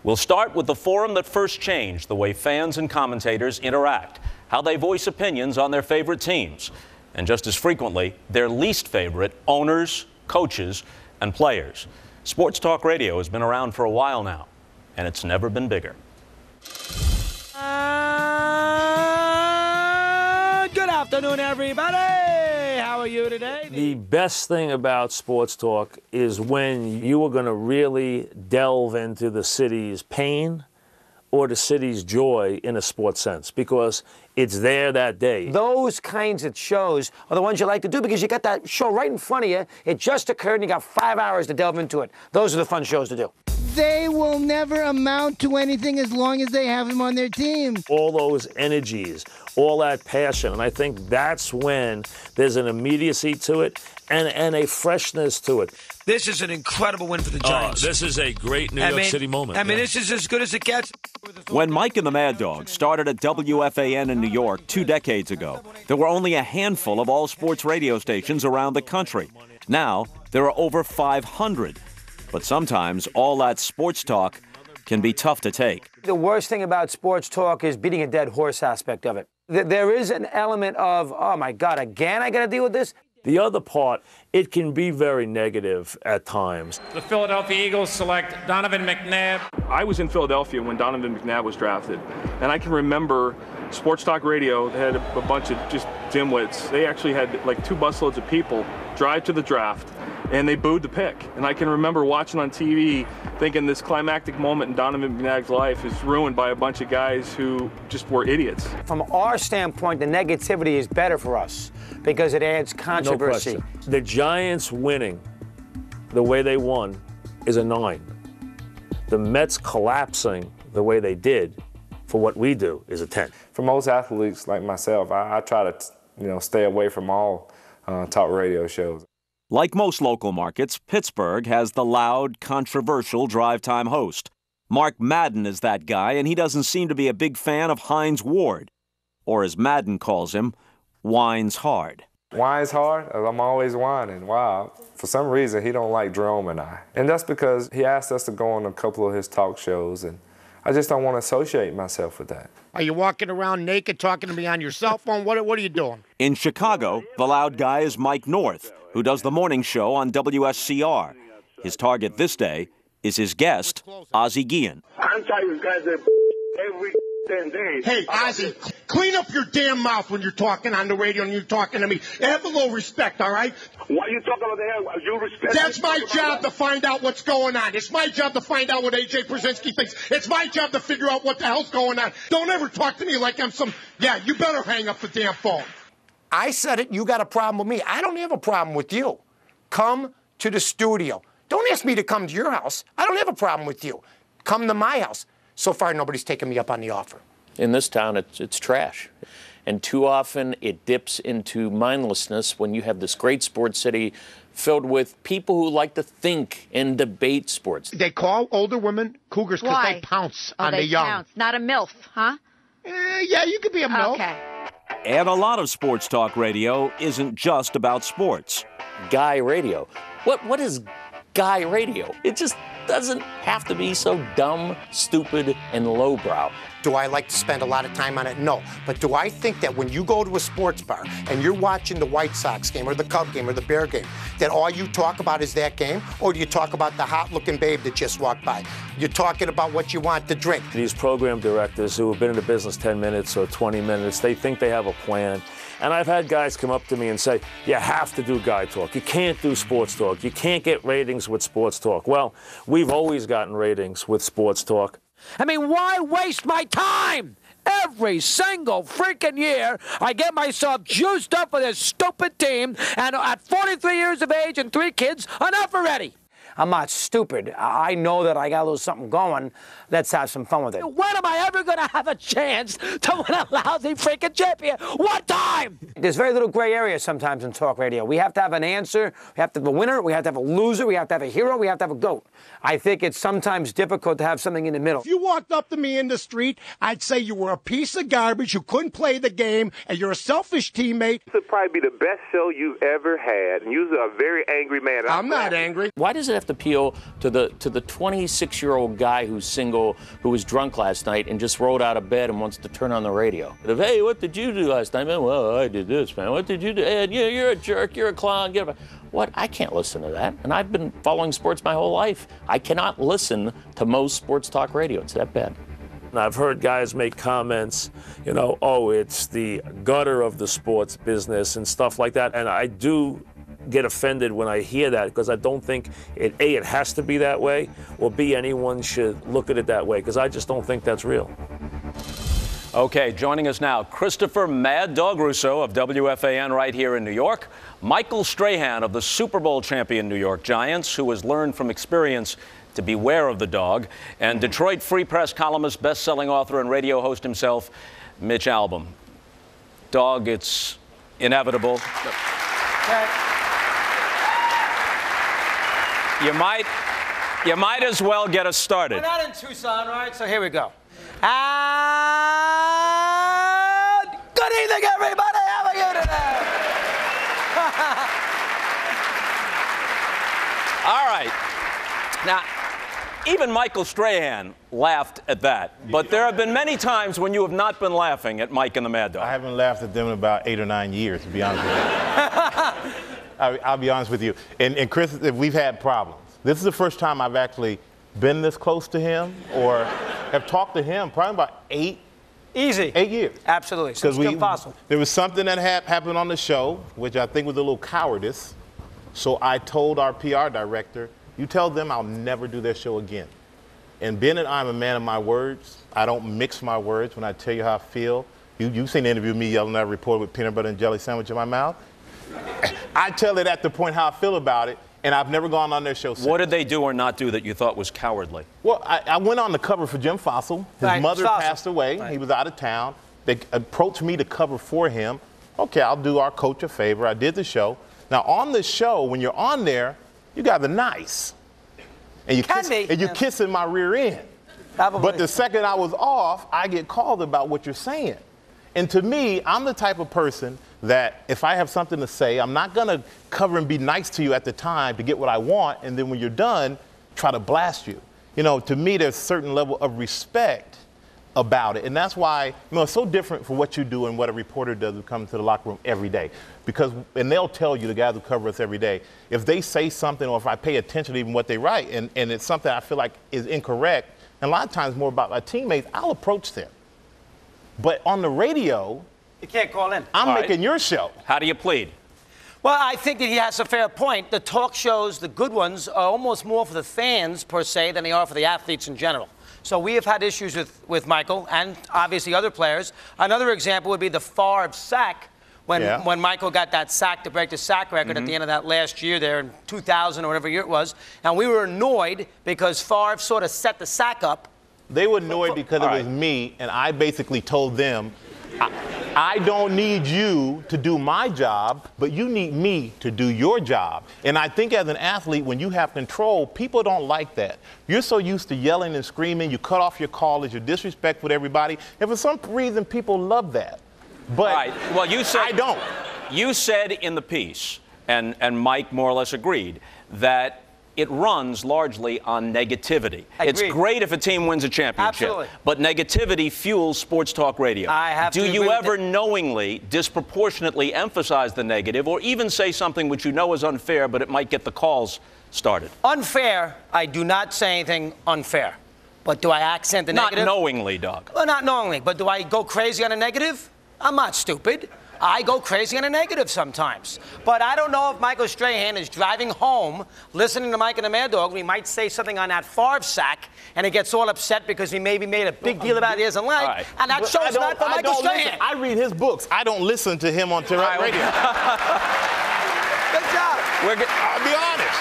We'll start with the forum that first changed the way fans and commentators interact, how they voice opinions on their favorite teams, and just as frequently, their least favorite owners, coaches, and players. Sports Talk Radio has been around for a while now, and it's never been bigger. Good afternoon, everybody. How are you today? The best thing about Sports Talk is when you are going to really delve into the city's pain or the city's joy in a sports sense, because it's there that day. Those kinds of shows are the ones you like to do because you got that show right in front of you. It just occurred and you got 5 hours to delve into it. Those are the fun shows to do. They will never amount to anything as long as they have him on their team. All those energies, all that passion, and I think that's when there's an immediacy to it and a freshness to it. This is an incredible win for the Giants. This is a great New York City moment. I mean, this is as good as it gets. When Mike and the Mad Dog started at WFAN in New York 2 decades ago, there were only a handful of all sports radio stations around the country. Now, there are over 500. But sometimes all that sports talk can be tough to take. The worst thing about sports talk is beating a dead horse aspect of it. There is an element of, oh my God, again I got to deal with this? The other part, it can be very negative at times. The Philadelphia Eagles select Donovan McNabb. I was in Philadelphia when Donovan McNabb was drafted, and I can remember Sports Talk Radio had a bunch of just dimwits. They actually had like 2 busloads of people drive to the draft, and they booed the pick. And I can remember watching on TV thinking this climactic moment in Donovan McNabb's life is ruined by a bunch of guys who just were idiots. From our standpoint, the negativity is better for us because it adds controversy. No question. The Giants winning the way they won is a 9. The Mets collapsing the way they did for what we do is a 10. For most athletes like myself, I try to stay away from all talk radio shows. Like most local markets, Pittsburgh has the loud, controversial drive time host. Mark Madden is that guy, and he doesn't seem to be a big fan of Hines Ward, or as Madden calls him, whines hard. Whines hard? I'm always whining. Wow. For some reason, he don't like Jerome and I. And that's because he asked us to go on a couple of his talk shows, and I just don't want to associate myself with that. Are you walking around naked talking to me on your cell phone? What are you doing? In Chicago, the loud guy is Mike North, who does the morning show on WSCR. His target this day is his guest, Ozzie Guillen. I'm telling you guys that every 10 days. Hey, Ozzie, clean up your damn mouth when you're talking on the radio and you're talking to me. Have a little respect, all right? Why are you talking about that? You respect. That's my job to find out what's going on. It's my job to find out what A.J. Brzezinski thinks. It's my job to figure out what the hell's going on. Don't ever talk to me like I'm some... Yeah, you better hang up the damn phone. I said it, you got a problem with me. I don't have a problem with you. Come to the studio. Don't ask me to come to your house. I don't have a problem with you. Come to my house. So far, nobody's taken me up on the offer. In this town, it's trash. And too often, it dips into mindlessness when you have this great sports city filled with people who like to think and debate sports. They call older women cougars because they pounce on the young. Pounce. Not a MILF, huh? Yeah, you could be a MILF. Okay. And a lot of sports talk radio isn't just about sports. Guy radio. What is guy radio? It just doesn't have to be so dumb, stupid, and lowbrow. Do I like to spend a lot of time on it? No. But do I think that when you go to a sports bar and you're watching the White Sox game or the Cub game or the Bear game, that all you talk about is that game? Or do you talk about the hot-looking babe that just walked by? You're talking about what you want to drink. These program directors who have been in the business 10 minutes or 20 minutes, they think they have a plan. And I've had guys come up to me and say, you have to do guy talk. You can't do sports talk. You can't get ratings with sports talk. Well, we've always gotten ratings with sports talk. I mean, why waste my time? Every single freaking year, I get myself juiced up for this stupid team, and at 43 years of age and 3 kids, enough already. I'm not stupid. I know that I got a little something going. Let's have some fun with it. When am I ever going to have a chance to win a lousy freaking champion? What time? There's very little gray area sometimes in talk radio. We have to have an answer. We have to have a winner. We have to have a loser. We have to have a hero. We have to have a GOAT. I think it's sometimes difficult to have something in the middle. If you walked up to me in the street, I'd say you were a piece of garbage, you couldn't play the game, and you're a selfish teammate. This would probably be the best show you've ever had, and you're a very angry man. I'm not angry. Why does it have have to appeal to the 26-year-old guy who's single, who was drunk last night and just rolled out of bed and wants to turn on the radio. Hey, what did you do last night, man? Well, I did this, man. What did you do? Ed, you're a jerk. You're a clown. What? I can't listen to that. And I've been following sports my whole life. I cannot listen to most sports talk radio. It's that bad. And I've heard guys make comments, you know, oh, it's the gutter of the sports business and stuff like that. And I do get offended when I hear that, because I don't think it has to be that way, or B, anyone should look at it that way, because I just don't think that's real. Okay, joining us now, Christopher Mad Dog Russo of WFAN right here in New York, Michael Strahan of the Super Bowl champion New York Giants, who has learned from experience to beware of the dog, and Detroit Free Press columnist, best-selling author, and radio host himself, Mitch Albom. Dog, it's inevitable. Okay. You might as well get us started. We're not in Tucson, right? So here we go. And good evening, everybody. How are you today? All right. Now, even Michael Strahan laughed at that, but there have been many times when you have not been laughing at Mike and the Mad Dog. I haven't laughed at them in about 8 or 9 years, to be honest with you. I'll be honest with you. And Chris, we've had problems. This is the first time I've actually been this close to him or have talked to him probably about 8 years. Absolutely. Because there was something that happened on the show, which I think was a little cowardice. So I told our PR director, you tell them I'll never do their show again. And being that I'm a man of my words, I don't mix my words when I tell you how I feel. You've seen the interview of me yelling at a reporter with peanut butter and jelly sandwich in my mouth. I tell it at the point how I feel about it, and I've never gone on their show since. What did they do or not do that you thought was cowardly? Well, I went on the cover for Jim Fossil. His mother passed away. He was out of town. They approached me to cover for him. Okay, I'll do our coach a favor. I did the show. Now, on the show, when you're on there, you got the nice. And you kissing my rear end. Probably. But the second I was off, I get called about what you're saying. And to me, I'm the type of person that if I have something to say, I'm not going to cover and be nice to you at the time to get what I want, and then when you're done, try to blast you. You know, to me, there's a certain level of respect about it. And that's why, you know, it's so different from what you do and what a reporter does who comes to the locker room every day. Because, and they'll tell you, the guys who cover us every day, if they say something or if I pay attention to even what they write and it's something I feel like is incorrect, and a lot of times more about my teammates, I'll approach them. But on the radio, you can't call in. I'm making your show. How do you plead? Well, I think that he has a fair point. The talk shows, the good ones, are almost more for the fans, per se, than they are for the athletes in general. So we have had issues with Michael and obviously other players. Another example would be the Favre sack when Michael got that sack to break the sack record at the end of that last year there in 2000 or whatever year it was. And we were annoyed because Favre sort of set the sack up. They were annoyed because it was me, and I basically told them, I don't need you to do my job, but you need me to do your job. And I think as an athlete, when you have control, people don't like that. You're so used to yelling and screaming, you cut off your callers, you're disrespectful to everybody, and for some reason, people love that. But well, you said, I don't. You said in the piece, and Mike more or less agreed, that it runs largely on negativity. It's great if a team wins a championship, but negativity fuels sports talk radio. Do you ever knowingly, disproportionately emphasize the negative, or even say something which you know is unfair, but it might get the calls started? Unfair, I do not say anything unfair. But do I accent the negative? Not knowingly, Doug. Well, not knowingly, but do I go crazy on a negative? I'm not stupid. I go crazy on a negative sometimes. But I don't know if Michael Strahan is driving home, listening to Mike and the Mad Dog, and he might say something on that Favre sack, and he gets all upset because he maybe made a big deal about it he doesn't like, and that show's not for Michael Strahan. I read his books. I don't listen to him on radio. Good job. I'll be honest.